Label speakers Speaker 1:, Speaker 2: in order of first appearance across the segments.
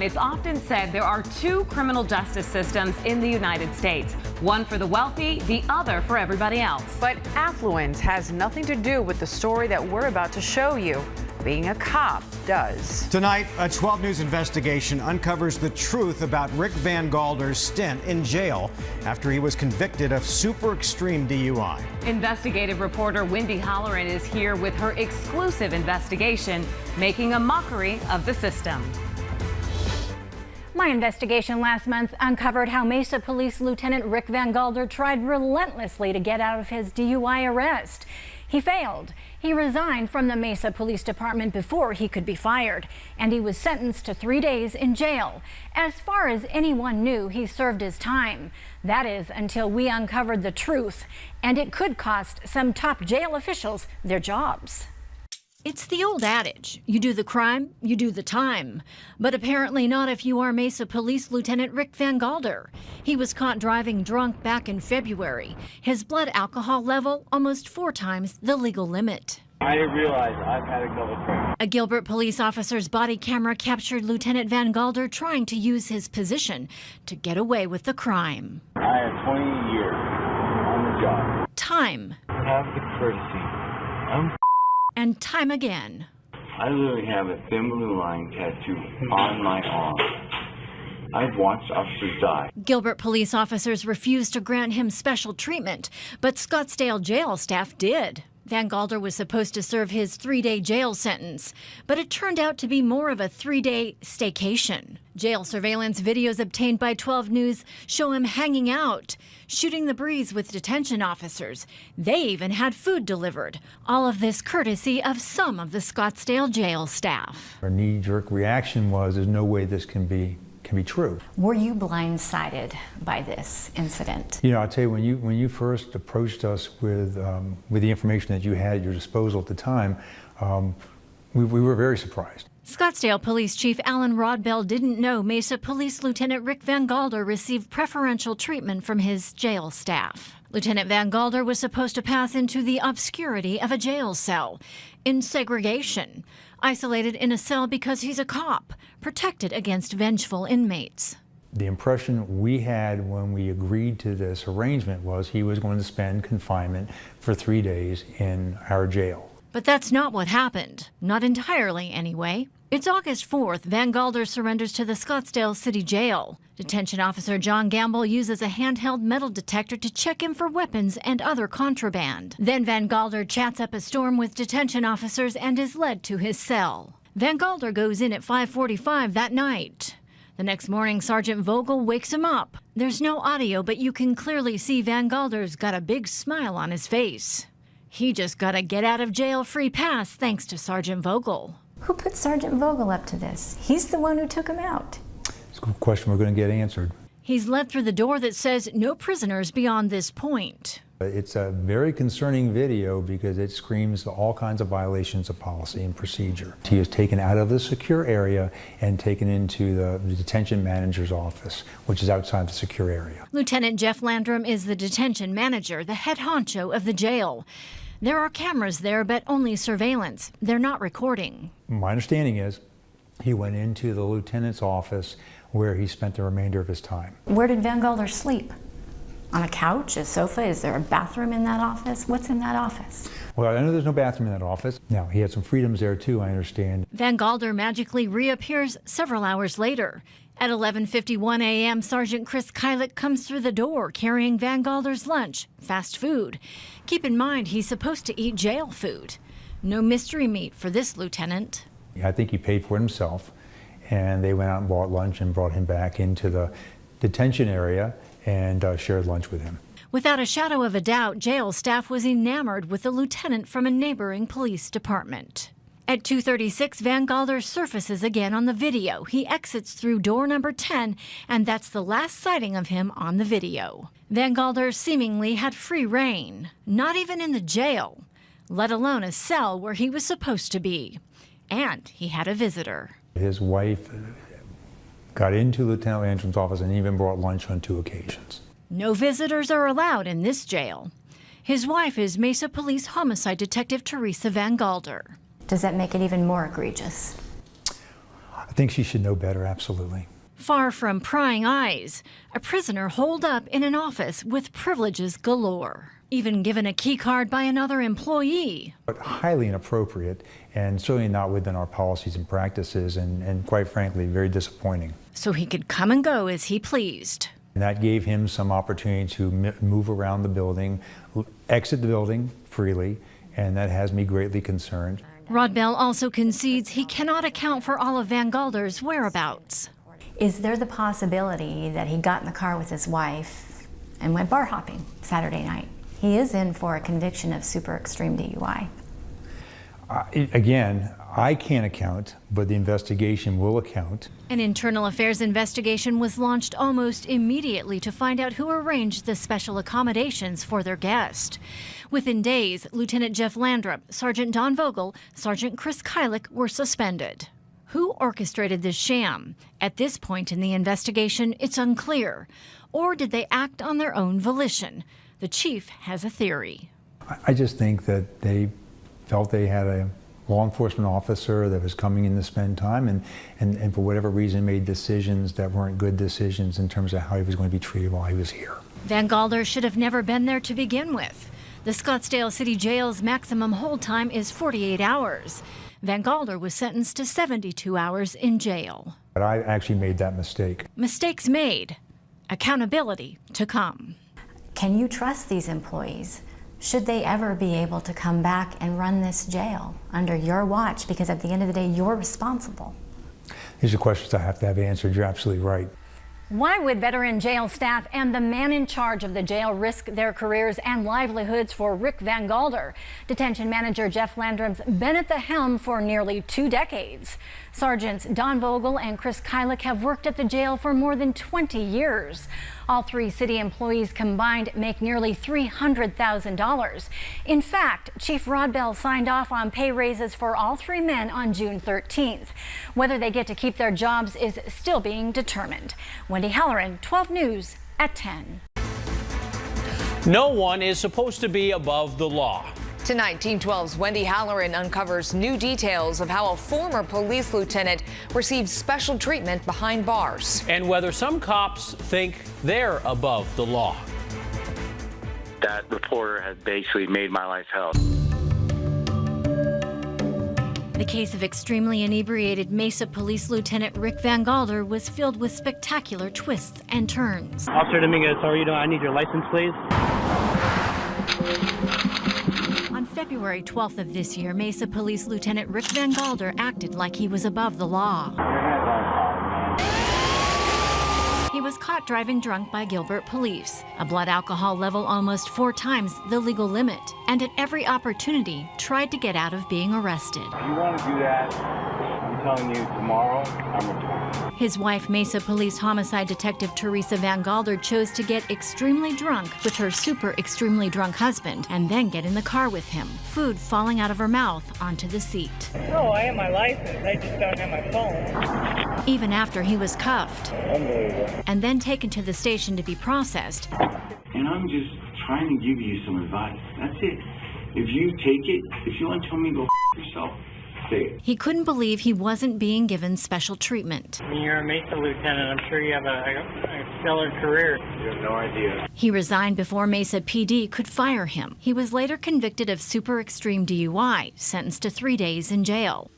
Speaker 1: It's often said there are two criminal justice systems in the United States, one for the wealthy, the other for everybody else.
Speaker 2: But affluence has nothing to do with the story that we're about to show you. Being a cop does.
Speaker 3: Tonight, a 12 News investigation uncovers the truth about Rick Van Galder's stint in jail after he was convicted of super extreme DUI.
Speaker 1: Investigative reporter Wendy Halloran is here with her exclusive investigation, making a mockery of the system.
Speaker 4: My investigation last month uncovered how Mesa Police Lieutenant Rick Van Galder tried relentlessly to get out of his DUI arrest. He failed. He resigned from the Mesa Police Department before he could be fired, and he was sentenced to 3 days in jail. As far as anyone knew, he served his time. That is, until we uncovered the truth, and it could cost some top jail officials their jobs.
Speaker 5: It's the old adage, you do the crime, you do the time. But apparently not if you are Mesa Police Lieutenant Rick Van Galder. He was caught driving drunk back in February. His blood alcohol level almost 4 times the legal limit.
Speaker 6: I realize I've had a couple drinks.
Speaker 5: A Gilbert police officer's body camera captured Lieutenant Van Galder trying to use his position to get away with the crime.
Speaker 6: I have 20 years on the job.
Speaker 5: Time.
Speaker 6: Have the courtesy.
Speaker 5: And time again.
Speaker 6: I literally have a thin blue line tattoo on my arm. I've watched officers die.
Speaker 5: Gilbert police officers refused to grant him special treatment, but Scottsdale jail staff did. Van Galder was supposed to serve his 3-day jail sentence, but it turned out to be more of a 3-day staycation. Jail surveillance videos obtained by 12 News show him hanging out, shooting the breeze with detention officers. They even had food delivered. All of this courtesy of some of the Scottsdale jail staff.
Speaker 7: Our knee-jerk reaction was, there's no way this can be true.
Speaker 4: Were you blindsided by this incident?
Speaker 7: You know, I'll tell you, when you first approached us with the information that you had at your disposal at the time, we were very surprised.
Speaker 5: Scottsdale Police Chief Alan Rodbell didn't know Mesa Police Lieutenant Rick Van Galder received preferential treatment from his jail staff. Lieutenant Van Galder was supposed to pass into the obscurity of a jail cell, in segregation, isolated in a cell because he's a cop, protected against vengeful inmates.
Speaker 7: The impression we had when we agreed to this arrangement was he was going to spend confinement for 3 days in our jail.
Speaker 5: But that's not what happened. Not entirely, anyway. It's August 4th. Van Galder surrenders to the Scottsdale City Jail. Detention officer John Gamble uses a handheld metal detector to check him for weapons and other contraband. Then Van Galder chats up a storm with detention officers and is led to his cell. Van Galder goes in at 5:45 that night. The next morning, Sergeant Vogel wakes him up. There's no audio, but you can clearly see Van Galder's got a big smile on his face. He just got a get-out-of-jail-free pass thanks to Sergeant Vogel.
Speaker 4: Who put Sergeant Vogel up to this? He's the one who took him out.
Speaker 7: It's a question we're going to get answered.
Speaker 5: He's led through the door that says no prisoners beyond this point.
Speaker 7: It's a very concerning video because it screams all kinds of violations of policy and procedure. He is taken out of the secure area and taken into the detention manager's office, which is outside the secure area.
Speaker 5: Lieutenant Jeff Landrum is the detention manager, the head honcho of the jail. There are cameras there, but only surveillance. They're not recording.
Speaker 7: My understanding is he went into the lieutenant's office where he spent the remainder of his time.
Speaker 4: Where did Van Galder sleep? On a couch, a sofa? Is there a bathroom in that office? What's in that office?
Speaker 7: Well, I know there's no bathroom in that office. Now, he had some freedoms there too, I understand.
Speaker 5: Van Galder magically reappears several hours later. At 11:51 a.m., Sergeant Chris Kylick comes through the door carrying Van Galder's lunch, fast food. Keep in mind, he's supposed to eat jail food. No mystery meat for this lieutenant.
Speaker 7: I think he paid for it himself, and they went out and bought lunch and brought him back into the detention area and shared lunch with him.
Speaker 5: Without a shadow of a doubt, jail staff was enamored with the lieutenant from a neighboring police department. At 2:36, Van Galder surfaces again on the video. He exits through door number 10, and that's the last sighting of him on the video. Van Galder seemingly had free reign, not even in the jail, let alone a cell where he was supposed to be. And he had a visitor.
Speaker 7: His wife got into Lieutenant Landrum's office and even brought lunch on 2 occasions.
Speaker 5: No visitors are allowed in this jail. His wife is Mesa Police Homicide Detective Teresa Van Galder.
Speaker 4: Does that make it even more egregious?
Speaker 7: think she should know better, absolutely.
Speaker 5: Far from prying eyes, a prisoner holed up in an office with privileges galore, even given a key card by another employee.
Speaker 7: But highly inappropriate and certainly not within our policies and practices, and quite frankly, very disappointing.
Speaker 5: So he could come and go as he pleased.
Speaker 7: And that gave him some opportunity to move around the building, exit the building freely, and that has me greatly concerned.
Speaker 5: Rodbell also concedes he cannot account for all of Van Galder's whereabouts.
Speaker 8: Is there the possibility that he got in the car with his wife and went bar hopping Saturday night? He is in for a conviction of super extreme DUI.
Speaker 7: Again, I can't account, but the investigation will account.
Speaker 5: An internal affairs investigation was launched almost immediately to find out who arranged the special accommodations for their guest. Within days, Lieutenant Jeff Landrum, Sergeant Don Vogel, Sergeant Chris Kylick were suspended. Who orchestrated this sham? At this point in the investigation, it's unclear. Or did they act on their own volition? The chief has a theory.
Speaker 7: I just think that they felt they had a law enforcement officer that was coming in to spend time and for whatever reason made decisions that weren't good decisions in terms of how he was going to be treated while he was here.
Speaker 5: Van Galder should have never been there to begin with. The Scottsdale City Jail's maximum hold time is 48 hours. Van Galder was sentenced to 72 hours in jail.
Speaker 7: But I actually made that mistake.
Speaker 5: Mistakes made, accountability to come.
Speaker 8: Can you trust these employees? Should they ever be able to come back and run this jail under your watch? Because at the end of the day, you're responsible.
Speaker 7: These are questions I have to have answered. You're absolutely right.
Speaker 4: Why would veteran jail staff and the man in charge of the jail risk their careers and livelihoods for Rick Van Galder? Detention manager Jeff Landrum's been at the helm for nearly 2 decades. Sergeants Don Vogel and Chris Kylick have worked at the jail for more than 20 years. All 3 city employees combined make nearly $300,000. In fact, Chief Rodbell signed off on pay raises for all 3 men on June 13th. Whether they get to keep their jobs is still being determined. Wendy Halloran, 12 News at 10.
Speaker 9: No one is supposed to be above the law.
Speaker 10: Tonight, Team 12's Wendy Halloran uncovers new details of how a former police lieutenant received special treatment behind bars.
Speaker 9: And whether some cops think they're above the law.
Speaker 11: That reporter has basically made my life hell.
Speaker 5: The case of extremely inebriated Mesa Police Lieutenant Rick Van Galder was filled with spectacular twists and turns.
Speaker 12: Officer Dominguez, how are you doing? I need your license, please.
Speaker 5: On February 12th of this year, Mesa Police Lieutenant Rick Van Galder acted like he was above the law. He was caught driving drunk by Gilbert police, a blood alcohol level almost 4 times the legal limit, and at every opportunity tried to get out of being arrested.
Speaker 6: If you want to do that, I'm telling you, tomorrow, I'm returning.
Speaker 5: His wife, Mesa Police Homicide Detective Teresa Van Galder, chose to get extremely drunk with her super extremely drunk husband and then get in the car with him, food falling out of her mouth onto the seat.
Speaker 12: No, I have my license. I just don't have my phone.
Speaker 5: Even after he was cuffed
Speaker 6: Unbelievable.
Speaker 5: and then taken to the station to be processed.
Speaker 6: And I'm just trying to give you some advice. That's it. If you take it, if you want to tell me to go f yourself, say it.
Speaker 5: He couldn't believe he wasn't being given special treatment.
Speaker 12: You're a Mesa lieutenant. I'm sure you have a stellar career.
Speaker 6: You have no idea.
Speaker 5: He resigned before Mesa PD could fire him. He was later convicted of super extreme DUI, sentenced to 3 days in jail.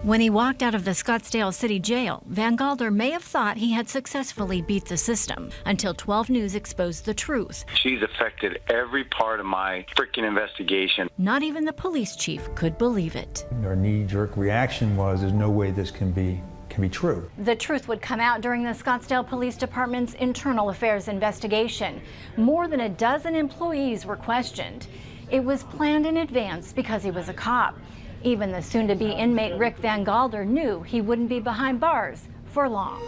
Speaker 5: When he walked out of the Scottsdale City Jail, Van Galder may have thought he had successfully beat the system until 12 News exposed the truth.
Speaker 11: She's affected every part of my freaking investigation.
Speaker 5: Not even the police chief could believe it.
Speaker 7: Our knee-jerk reaction was, there's no way this can be true.
Speaker 4: The truth would come out during the Scottsdale Police Department's internal affairs investigation. More than a dozen employees were questioned. It was planned in advance because he was a cop. Even the soon-to-be inmate Rick Van Galder knew he wouldn't be behind bars for long.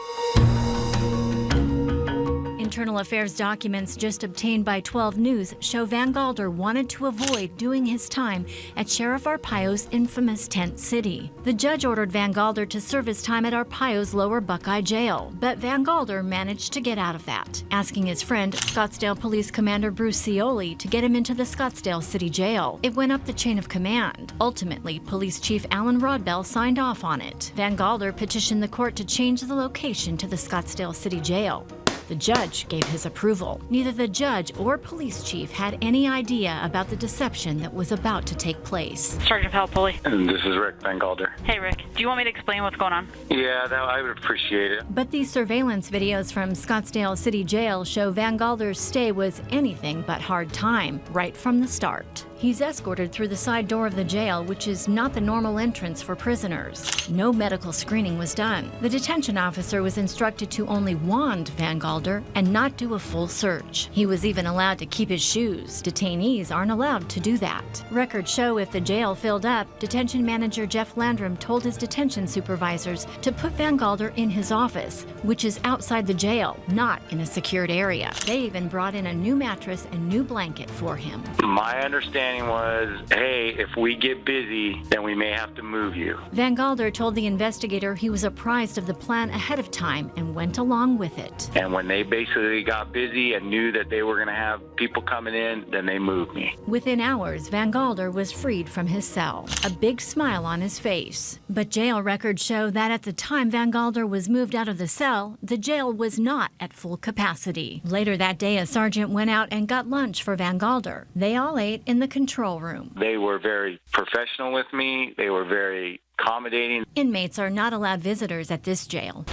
Speaker 4: In
Speaker 5: Internal Affairs documents just obtained by 12 News show Van Galder wanted to avoid doing his time at Sheriff Arpaio's infamous Tent City. The judge ordered Van Galder to serve his time at Arpaio's Lower Buckeye Jail, but Van Galder managed to get out of that, asking his friend, Scottsdale Police Commander Bruce Cioli, to get him into the Scottsdale City Jail. It went up the chain of command. Ultimately, Police Chief Alan Rodbell signed off on it. Van Galder petitioned the court to change the location to the Scottsdale City Jail. The judge gave his approval. Neither the judge or police chief had any idea about the deception that was about to take place.
Speaker 13: Sergeant Palpoli.
Speaker 11: And this is Rick Van Galder.
Speaker 13: Hey, Rick. Do you want me to explain what's going on?
Speaker 11: Yeah, I would appreciate it.
Speaker 5: But these surveillance videos from Scottsdale City Jail show Van Galder's stay was anything but hard time right from the start. He's escorted through the side door of the jail, which is not the normal entrance for prisoners. No medical screening was done. The detention officer was instructed to only wand Van Galder and not do a full search. He was even allowed to keep his shoes. Detainees aren't allowed to do that. Records show if the jail filled up, detention manager Jeff Landrum told his detention supervisors to put Van Galder in his office, which is outside the jail, not in a secured area. They even brought in a new mattress and new blanket for him.
Speaker 11: My understanding was, hey, if we get busy, then we may have to move you.
Speaker 5: Van Galder told the investigator he was apprised of the plan ahead of time and went along with it.
Speaker 11: And when they basically got busy and knew that they were going to have people coming in, then they moved me.
Speaker 5: Within hours, Van Galder was freed from his cell, a big smile on his face. But jail records show that at the time Van Galder was moved out of the cell, the jail was not at full capacity. Later that day, a sergeant went out and got lunch for Van Galder. They all ate in the control room.
Speaker 11: They were very professional with me. They were very accommodating.
Speaker 5: Inmates are not allowed visitors at this jail.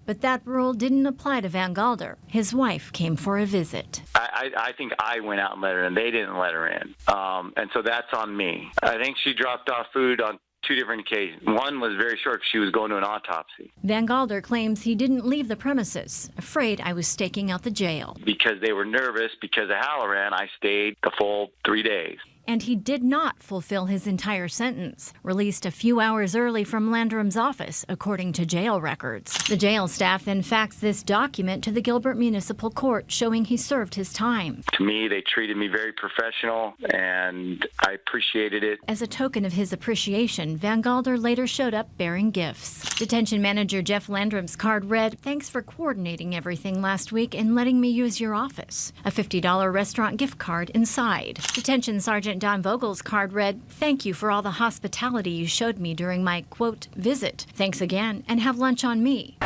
Speaker 5: But that rule didn't apply to Van Galder. His wife came for a visit.
Speaker 11: I think I went out and let her in. They didn't let her in. And so that's on me. I think she dropped off food on 2 different occasions. One was very short because she was going to an autopsy.
Speaker 5: Van Galder claims he didn't leave the premises, afraid I was staking out the jail.
Speaker 11: Because they were nervous because of Halloran, I stayed the full 3 days.
Speaker 5: And he did not fulfill his entire sentence, released a few hours early from Landrum's office, according to jail records. The jail staff then faxed this document to the Gilbert Municipal Court showing he served his time.
Speaker 11: To me, they treated me very professional, and I appreciated it.
Speaker 5: As a token of his appreciation, Van Galder later showed up bearing gifts. Detention manager Jeff Landrum's card read, "Thanks for coordinating everything last week and letting me use your office." A $50 restaurant gift card inside. Detention Sergeant Don Vogel's card read, "Thank you for all the hospitality you showed me during my, quote, visit. Thanks again, and have lunch on me."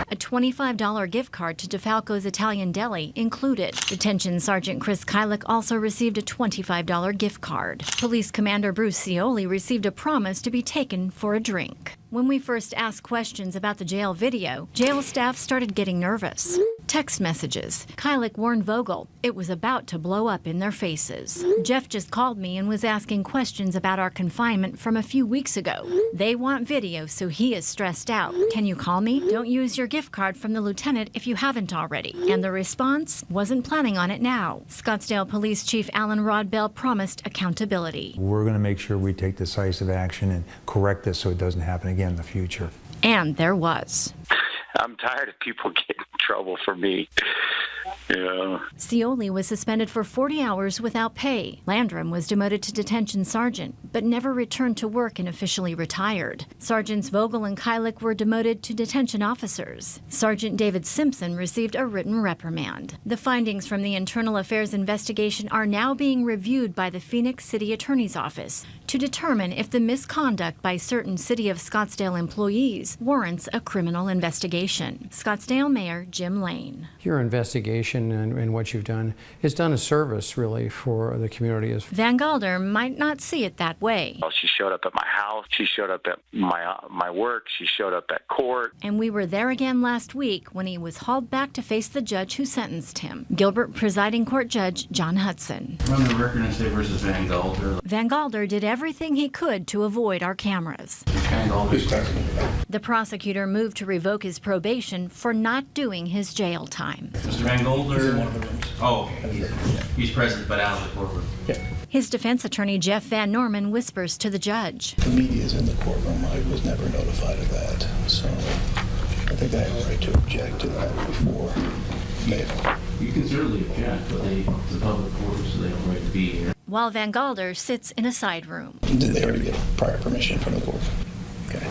Speaker 5: A $25 gift card to DeFalco's Italian Deli included. Detention Sergeant Chris Kylick also received a $25 gift card. Police Commander Bruce Cioli received a promise to be taken for a drink. When we first asked questions about the jail video, jail staff started getting nervous. Text messages. Kylick warned Vogel it was about to blow up in their faces. Jeff just called me and was asking questions about our confinement from a few weeks ago. They want video, so he is stressed out. Can you call me? Don't use your gift card from the lieutenant if you haven't already. And the response? Wasn't planning on it now. Scottsdale Police Chief Alan Rodbell promised accountability.
Speaker 7: We're going to make sure we take decisive action and correct this so it doesn't happen again in the future.
Speaker 5: And there was.
Speaker 11: I'm tired of people getting in trouble for me. Yeah.
Speaker 5: Cioli was suspended for 40 hours without pay. Landrum was demoted to detention sergeant, but never returned to work and officially retired. Sergeants Vogel and Kylick were demoted to detention officers. Sergeant David Simpson received a written reprimand. The findings from the Internal Affairs investigation are now being reviewed by the Phoenix City Attorney's Office to determine if the misconduct by certain City of Scottsdale employees warrants a criminal investigation. Scottsdale Mayor Jim Lane.
Speaker 14: Your investigation and what you've done has done a service, really, for the community.
Speaker 5: Van Galder might not see it that way.
Speaker 11: Well, she showed up at my house. She showed up at my work. She showed up at court.
Speaker 5: And we were there again last week when he was hauled back to face the judge who sentenced him, Gilbert Presiding Court Judge John Hudson.
Speaker 15: Run the record and say versus Van Galder.
Speaker 5: Van Galder did everything he could to avoid our cameras. The prosecutor moved to revoke his probation for not doing his jail time.
Speaker 15: Mr. Van Galder. He's in one of the rooms. Oh, he's present, but out of the courtroom.
Speaker 14: Yeah.
Speaker 5: His defense attorney, Jeff Van Norman, whispers to the judge.
Speaker 16: The media is in the courtroom. I was never notified of that. So think I have a right to object to that before mail.
Speaker 15: You can certainly object, but it's a public forum, so they have a right to be here.
Speaker 5: While Van Galder sits in a side room.
Speaker 16: Did they already get prior permission from the court? Okay.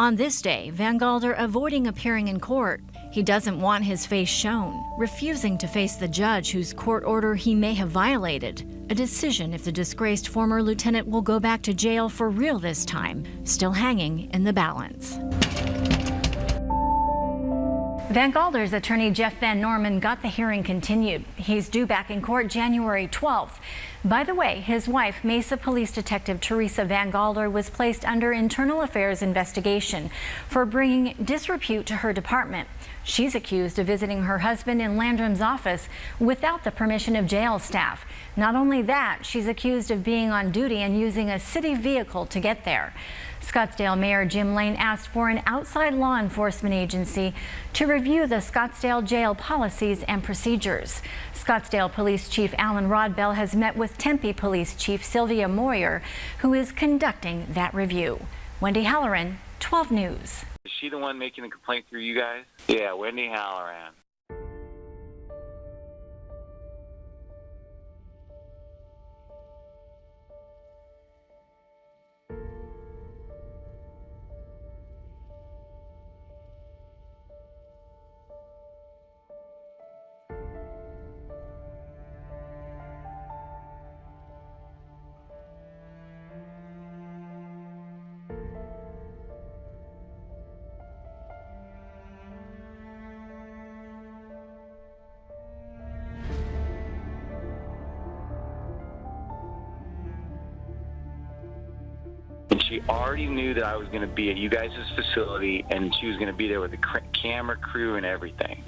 Speaker 5: On this day, Van Galder avoiding appearing in court. He doesn't want his face shown, refusing to face the judge whose court order he may have violated. A decision if the disgraced former lieutenant will go back to jail for real this time, still hanging in the balance.
Speaker 4: Van Galder's attorney Jeff Van Norman got the hearing continued. He's due back in court January 12th. By the way, his wife, Mesa Police Detective Teresa Van Galder, was placed under internal affairs investigation for bringing disrepute to her department. She's accused of visiting her husband in Landrum's office without the permission of jail staff. Not only that, she's accused of being on duty and using a city vehicle to get there. Scottsdale Mayor Jim Lane asked for an outside law enforcement agency to review the Scottsdale jail policies and procedures. Scottsdale Police Chief Alan Rodbell has met with Tempe Police Chief Sylvia Moyer, who is conducting that review. Wendy Halloran, 12 News.
Speaker 11: Is she the one making the complaint through you guys? Yeah, Wendy Halloran. And she already knew that I was going to be at you guys' facility, and she was going to be there with the camera crew and everything.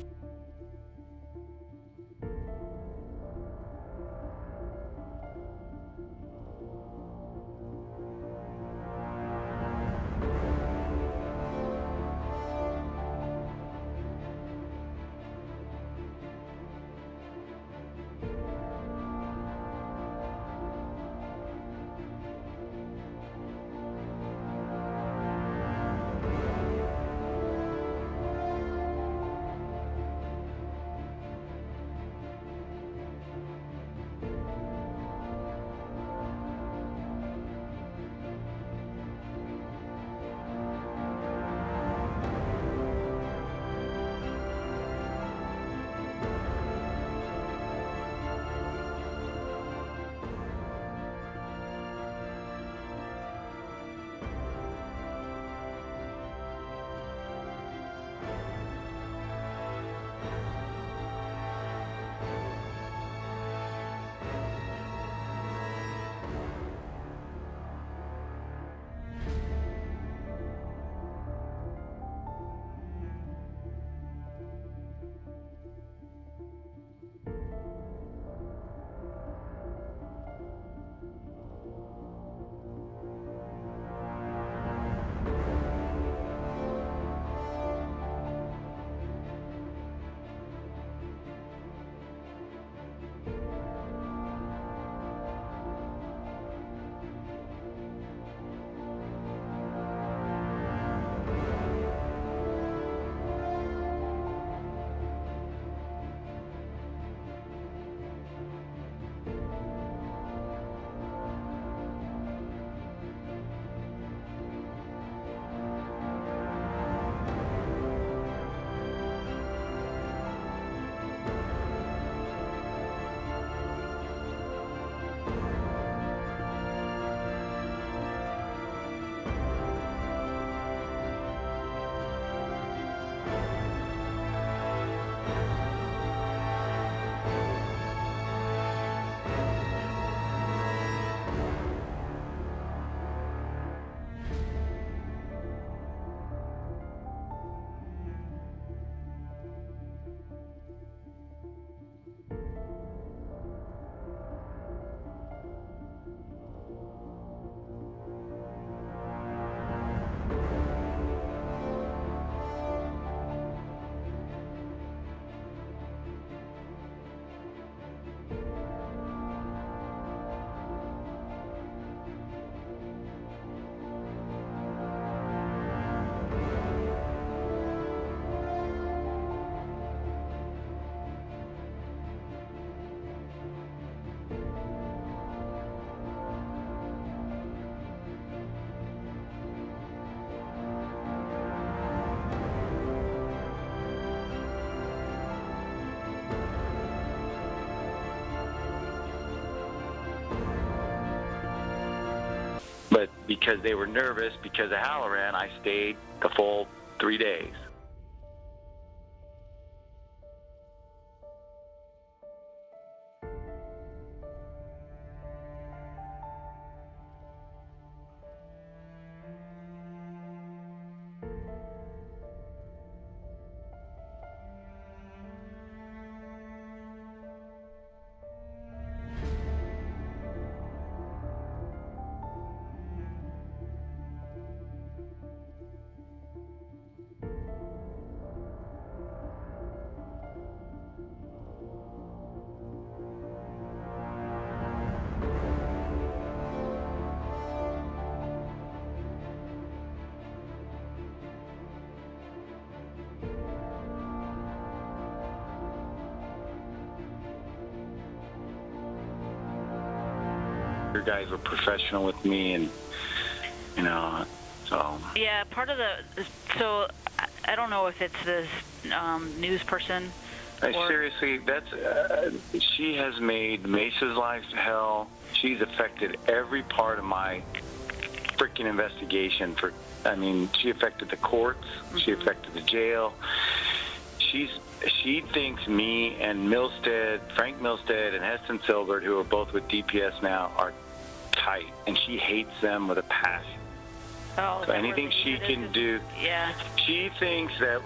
Speaker 11: But because they were nervous because of Halloran, I stayed the full 3 days. Your guys were professional with me, and so.
Speaker 13: Yeah, part of the. So I don't know if it's this news person.
Speaker 11: Seriously, that's she has made Mesa's life hell. She's affected every part of my freaking investigation. She affected the courts. Mm-hmm. She affected the jail. She thinks me and Frank Milstead and Heston Silbert, who are both with DPS now, are tight, and she hates them with a passion.
Speaker 13: Oh,
Speaker 11: so anything she can do,
Speaker 13: yeah.
Speaker 11: She thinks that,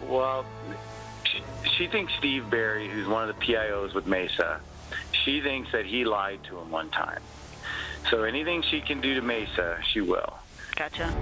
Speaker 11: she thinks Steve Berry, who's one of the PIOs with Mesa, she thinks that he lied to him one time. So anything she can do to Mesa, she will.
Speaker 13: Gotcha.